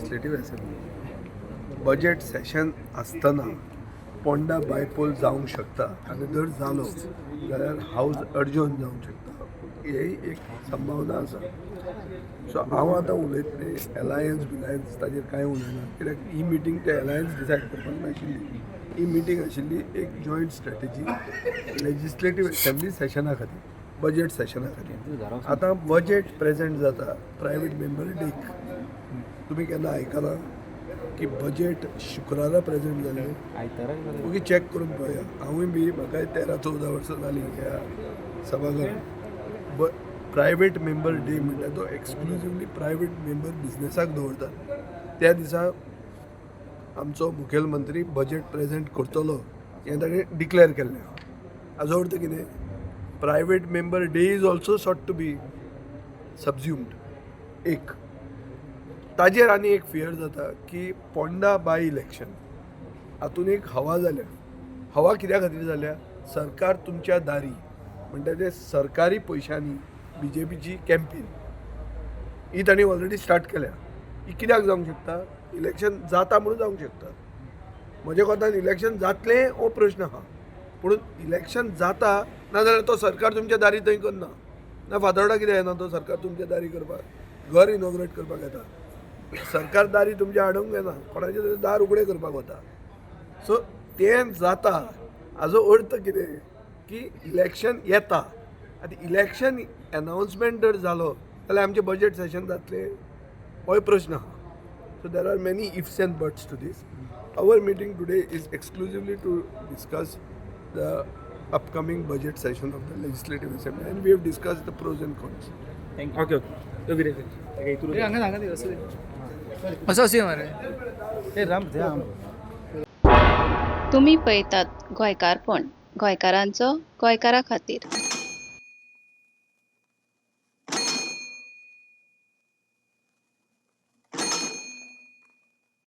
Legislative assembly budget session आसतना Ponda bypoll जावंक शकता आनी जर जालो जाल्यार हावज अर्जन जावंक शकता ही एक संभावना आसा. सो हांव आतां उलयतलें एलायन्स बिलायन्स ताजेर कांय उलयना कित्याक ही मिटींग ते एलायन्स डिसायड करपाक नाशिल्ली. ही मिटींग आशिल्ली एक जॉयंट स्ट्रॅटेजी लेजिस्लेटिव्ह असेंब्ली सेशना खातीर बजेट सेशना खातीर. आतां बजेट प्रेजेंट जाता प्रायवेट मेंबर डेक. तुमी केन्ना आयकलां की बजेट शुक्रारा प्रेजेंट जालें? ओके चॅक करून पळया. हांवूय बी म्हाका 13-14 वर्सां जालीं ह्या सभाघरांत. प्रायवेट मेंबर डे म्हणटा तो एक्सक्लुझिवली प्रायवेट मेंबर बिझनेसाक दवरतात. त्या दिसा आमचो मुखेलमंत्री बजेट प्रेजेंट करतलो हें ताणें डिक्लेअर केल्लें. हाजो अर्थ कितें? Private member day is also sought to be subsumed. एक ताजेर आनी एक फियर जाता की पोंडा बाय इलेक्शन हातून एक हवा जाल्या. हवा कित्या खातीर जाल्या? सरकार तुमच्या दारी म्हणटा ते सरकारी पयशांनी BJPची कॅम्पेन ही तांणी ऑलरेडी स्टार्ट केल्या. ही कित्याक जावंक शकता? इलेक्शन जाता म्हणून जावंक शकता. म्हज्या कोतान इलेक्शन जातलें हो प्रश्न आहा, पूण इलेक्शन जाता नाजाल्यार तो सरकार तुमच्या दारी थंय करना. ना फातोर्डा कित्याक येना तो सरकार तुमच्या दारी करपाक? घर इनॉग्रेट करपाक येता. सरकार दारी तुमच्या हाडूंक येना, कोणाचें तरी दार उगडें करपाक वता. सो तें जाता हाजो अर्थ कितें की इलेक्शन येता. आतां इलेक्शन अनाउन्समेंट जर जालो जाल्यार आमचें बजेट सेशन जातलें हो प्रश्न आहा. So there are many ifs and buts to this. Our meeting today is exclusively to discuss the upcoming budget session of the legislative assembly and we have discussed the pros and cons. Thank you. तुम्ही पळयतात गोंयकारपण, गोंयकारांचो गोंयकारा खातीर.